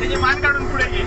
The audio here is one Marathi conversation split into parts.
त्याची मान काढून पुढे घे.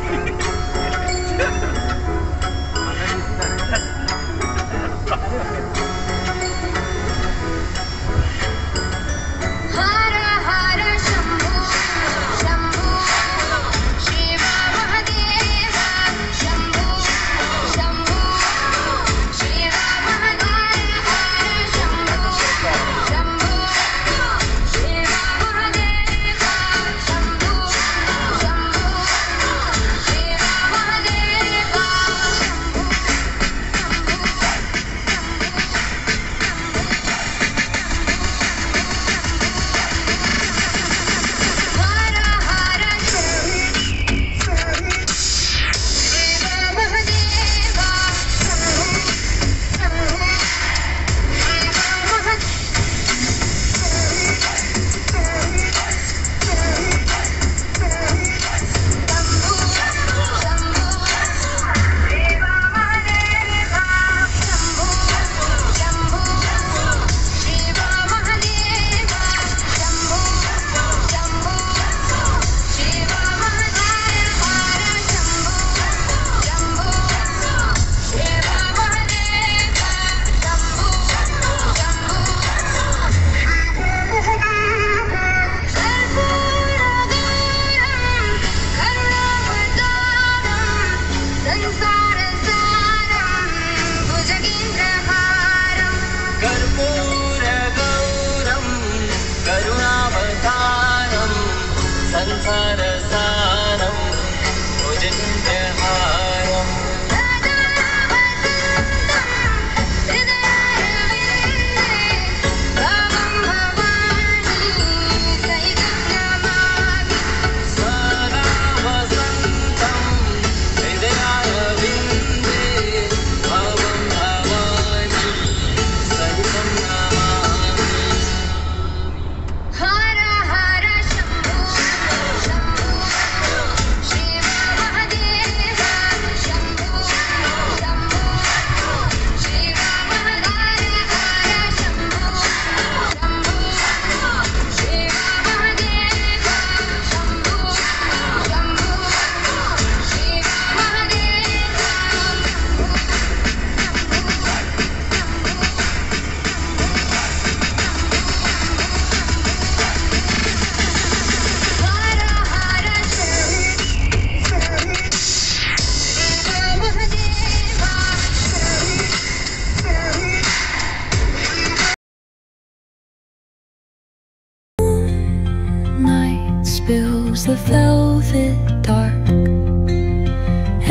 Spills the velvet dark,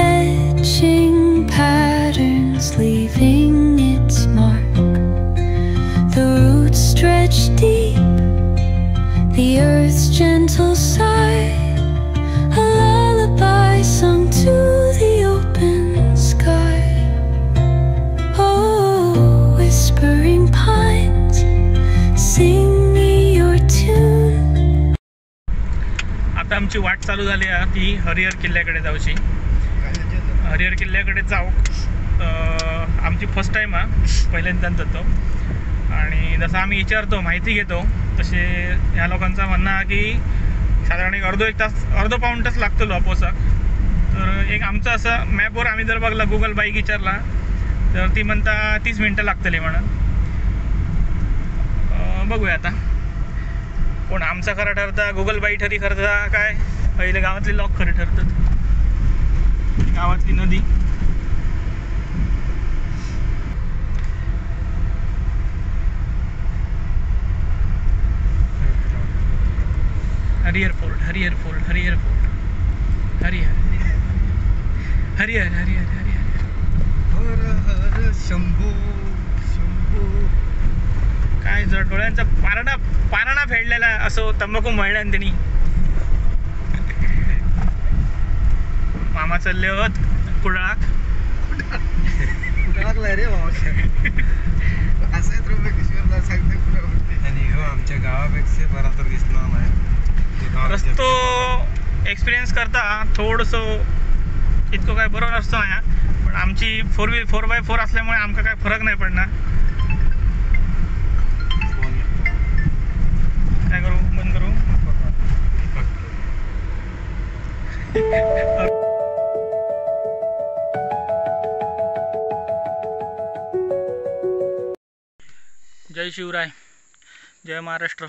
etching patterns, leaving its mark. The roots stretch deep, the earth's gentle sigh, a lullaby sung to the open sky. Oh, whispering pines, sing me your tune. आता आमची वाट चालू झाली आहे ती हरिहर किल्ल्याकडे जाऊची. हरिहर किल्ल्याकडे जाऊ आमची फर्स्ट टाईम आहे, पहिल्यांदाच जातो. आणि जसं आम्ही विचारतो माहिती घेतो तसे ह्या लोकांचा म्हणणं आहे की साधारण एक अर्धो पाऊण तास लागतो पोचाक. तर एक आमचं असं मॅपवर आम्ही जर बघला, गुगल बाईक विचारला तर ती म्हणता 30 मिनटं लागतली म्हणून. बघूया आता कोण आमचा खरा ठरता, गुगल बाई ठरी ठरता काय. पहिले गावातली लॉक खरे ठरतात, गावातली नदी. Harihar fort, Harihar fort, Harihar fort, Harihar Harihar Harihar Harihar. Har Har Shambhu Shambhu. काय जर डोळ्यांचा पारणा फेडलेला असो तंबाखू मळल्यान त्यांनी. मामा चालले होत कुडाळाक. कुडाळाकला रे बाबा. असं त्र्यंबकेश्वरला सांगते कुडाळ. आणि हो आमच्या गावापेक्षा बरा तर दिसणार नाही रस्तो. एक्सपिरियन्स करता थोडंसं इतकं काय बरोबर असतो नाही, पण आमची 4x4 असल्यामुळे आमका काय फरक नाही पडणार. काय करू, बंद करू. जय शिवराय, जय महाराष्ट्र.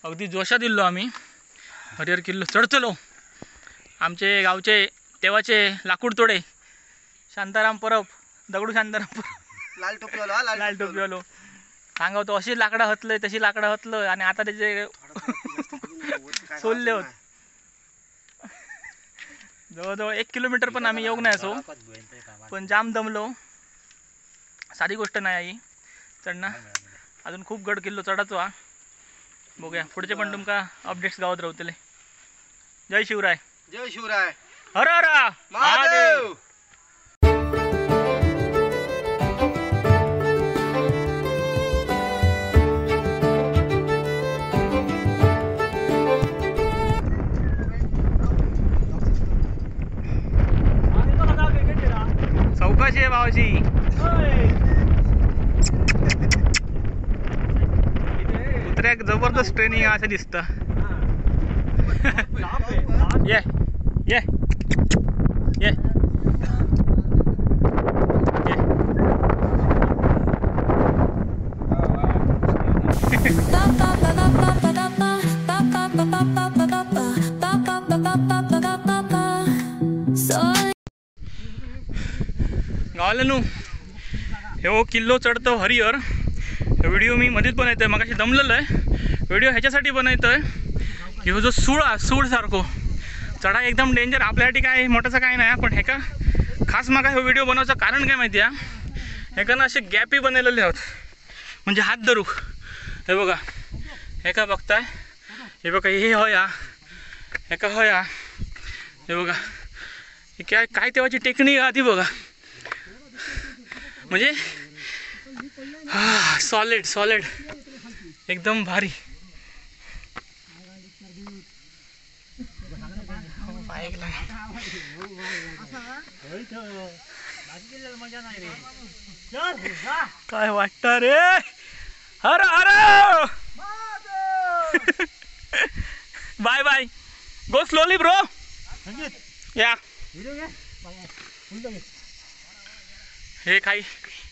अगदी जोशात दिलो आम्ही. हरिहर किल्लो चढचलो. आमचे गावचे तेव्हाचे लाकूड तोडे शांताराम परब, दगडू शांताराम परब, लाल टोपी लाल टोपीवालो सांगतो अशी लाकडं हतलंय तशी लाकडं हतलं आणि आता त्याचे सोलले होत. जवळजवळ 1 किलोमीटर पण आम्ही येऊ नाही असो, पण जाम दमलो. साधी गोष्ट नाही आई चढणं. अजून खूप गड किल्लो चढाचो हा. बघूया पुढचे पण तुमका अपडेट्स गावात राहतले. जय शिवराय, जय शिवराय, हर हर महादेव. चौकाशी आहे भावाची. कुत्र्याक जबरदस्त ट्रेनिंग असं दिसतं. ये ये ये गावाला हे किल्लो चढतो हरिहर. व्हिडिओ मी मध्येच बनवतोय, मगाशी दमलेलो आहे. व्हिडिओ ह्याच्यासाठी बनवतोय की हो जो सूळ सारखो चढा एकदम डेंजर. आपल्यासाठी काय मोठासा काय नाही, पण हे का खास मग हे व्हिडिओ बनवायचं कारण काय माहिती आहे, हे का ना असे गॅपी बनवलेले आहोत म्हणजे हात धरू. हे बघा, हे का बघताय, हे बघा हे होया, हे का होया, हे बघा हे काय काय तेव्हाची टेक्निक आहे ती बघा. म्हणजे सॉलिड एकदम भारी. काय वाटतं रे. Har Har bye bye. Go slowly bro. या हे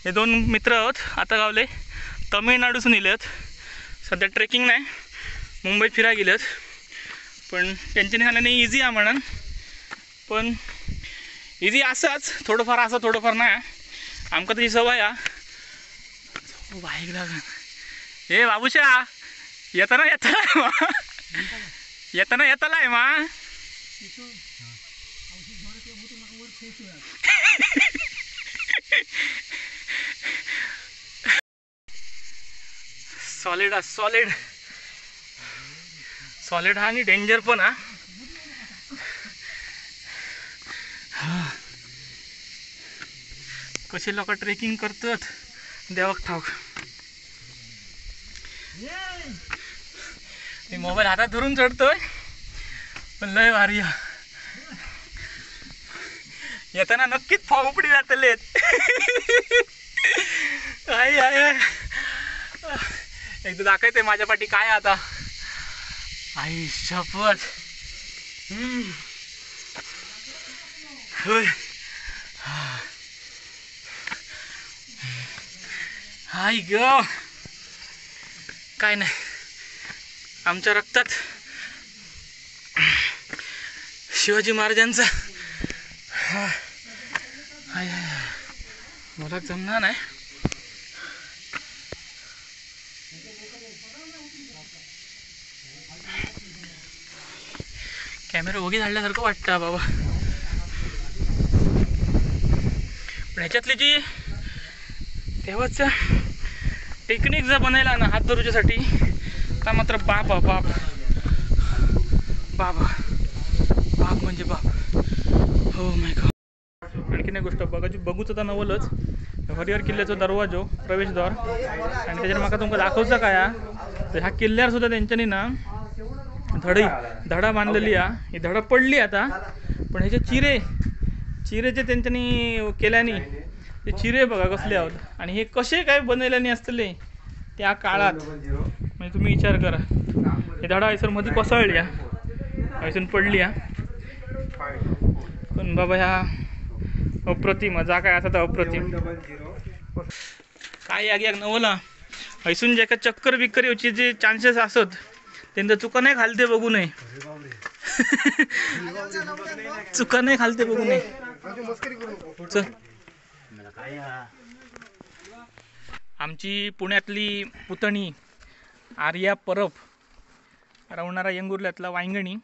हे 2 मित्र आहोत. आता गावले तमिळनाडूसून इलेत. सध्या ट्रेकिंग नाही, मुंबईत फिरायला गेलेत. पण त्यांच्या निघाल्याने इझी आहे म्हणून, पण इझी असंच थोडंफार असं थोडंफार नाही. आमका तशी सवय आहे. बाईक लागन हे बाबूशा येताना आहे मा. सॉलिड हा आणि डेंजर पण हा. कसे लोक ट्रेकिंग करतात देवाक ठाऊक. मी मोबाईल हातात धरून चढतोय, पण लय भारी. येताना नक्कीच फावपडी जातलेत. एकदा दाखवते माझ्या पाठी काय आता. आई शपथ. हाय ग काय नाही, आमच्या रक्तात शिवाजी महाराजांचा. मला जमणार नाही. कॅमेरा ओगी झाल्यासारखं वाटतं बाबा. पण ह्याच्यातली जी तेव्हाच टेक्निक जर बनायला ना हात धरूच्यासाठी, तर मात्र बाप बाप बाप बाप म्हणजे बाप. हो माय गॉड. आणखीन एक गोष्ट बघूच आता नवलच हरिहर किल्ल्याचो दरवाजो प्रवेशद्वार. आणि त्याच्यावर माका तुमका दाखवचं काय, तर ह्या किल्ल्यावर सुद्धा त्यांच्यानी ना धडा बांधलेली आहे. ही धडा पडली आता, पण ह्याचे चिरे जे त्यांच्यानी केल्यानी ते चिरे बघा कसले आहोत. आणि हे कसे काय बनवल्यानी असतले त्या काळात, म्हणजे तुम्ही विचार करा. हे धडा आयसर मध्ये कोसळल्या, आयसून पडली. पण बाबा ह्या अप्रतिम जा काय असं तर अप्रतिम 700. काय याग याग नवला हैसून जे का चक्कर बिक्कर येऊची जे चान्सेस असत त्यांचं चुका नाही खालते बघू नये चुका नाही खालते बघू नये चल आमची पुण्यातली पुतणी आर्या परब रावणारा येंगुर्ल्यातला वांगणी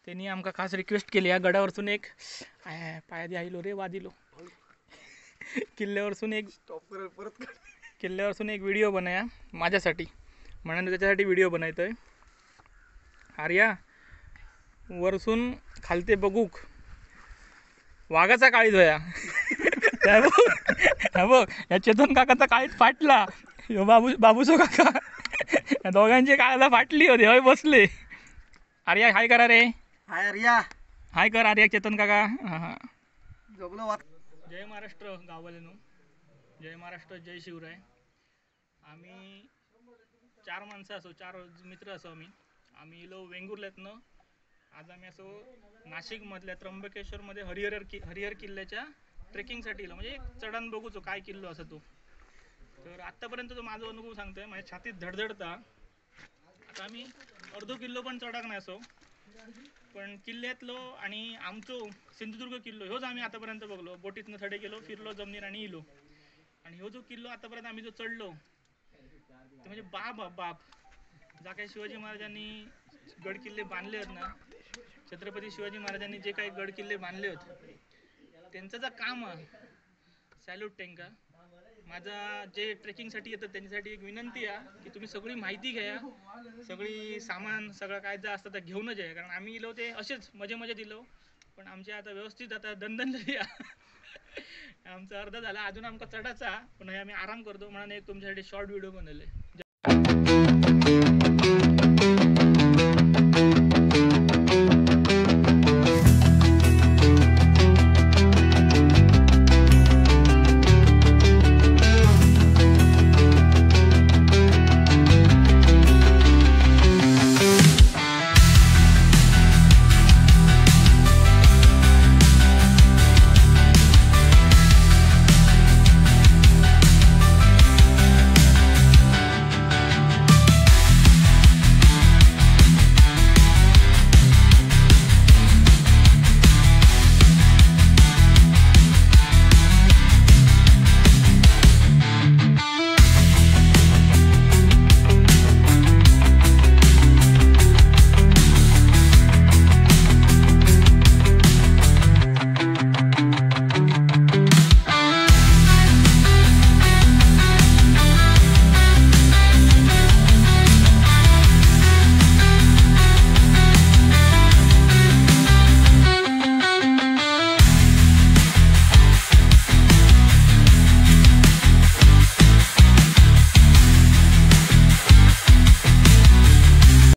त्यांनी आमका खास रिक्वेस्ट केली या गडावरसून एक पायादी आईलो रे वादिलो किल्ल्यावरसून एक किल्ल्यावरसून एक व्हिडिओ बनाया माझ्यासाठी म्हणून त्याच्यासाठी व्हिडिओ बनायतोय आर्या वरसून खालते बघूक वाघाचा काळीज होया बघ या चेतन काकाचा काळीज फाटला यो बाबूसो काका या दोघांची काळाला फाटली होती हय बसले आर्या हाय करा रे हाय आर्या हाय कर आर्या चेतन काका हां जगलो वाट. जय महाराष्ट्र गाववाल्यानो जय महाराष्ट्र जय शिवराय आम्ही 4 माणसं असो 4 मित्र असो आम्ही इलो वेंगुर्ल्यातनं आज आम्ही असो नाशिकमधल्या त्र्यंबकेश्वरमध्ये हरिहर किल्ल्याच्या ट्रेकिंगसाठी इलो म्हणजे चढण बघूचो काय किल्लो असं तो तर आत्तापर्यंत तो माझा अनुभव सांगतोय माझ्या छातीत धडधडता आता आम्ही अर्धो किल्लो पण चढाक नाही असो पण किल्ल्यातलो आणि आमचो सिंधुदुर्ग किल्लो ह्योच आम्ही आतापर्यंत बघलो बोटीतनं थडे गेलो फिरलो जमनीर आणि इलो आणि ह्यो जो किल्लो आतापर्यंत आम्ही जो चढलो ते म्हणजे बाप जा काही शिवाजी महाराजांनी गड किल्ले बांधले आहेत ना छत्रपती शिवाजी महाराजांनी जे काही गड किल्ले बांधले होते त्यांचं जे काम आहे सॅल्यूट त्यांका माझा जे ट्रेकिंगसाठी येतात त्यांच्यासाठी एक विनंती आहे की तुम्ही सगळी माहिती घ्या सगळी सामान सगळं काय जे असतं ते घेऊनच आहे कारण आम्ही इलो ते असेच मजे दिलो पण आमच्या आता व्यवस्थित आता दंदन झाली आमचा अर्धा झाला अजून आमका चढाचा पण आम्ही आराम करतो म्हणून एक तुमच्यासाठी शॉर्ट व्हिडिओ बनवले.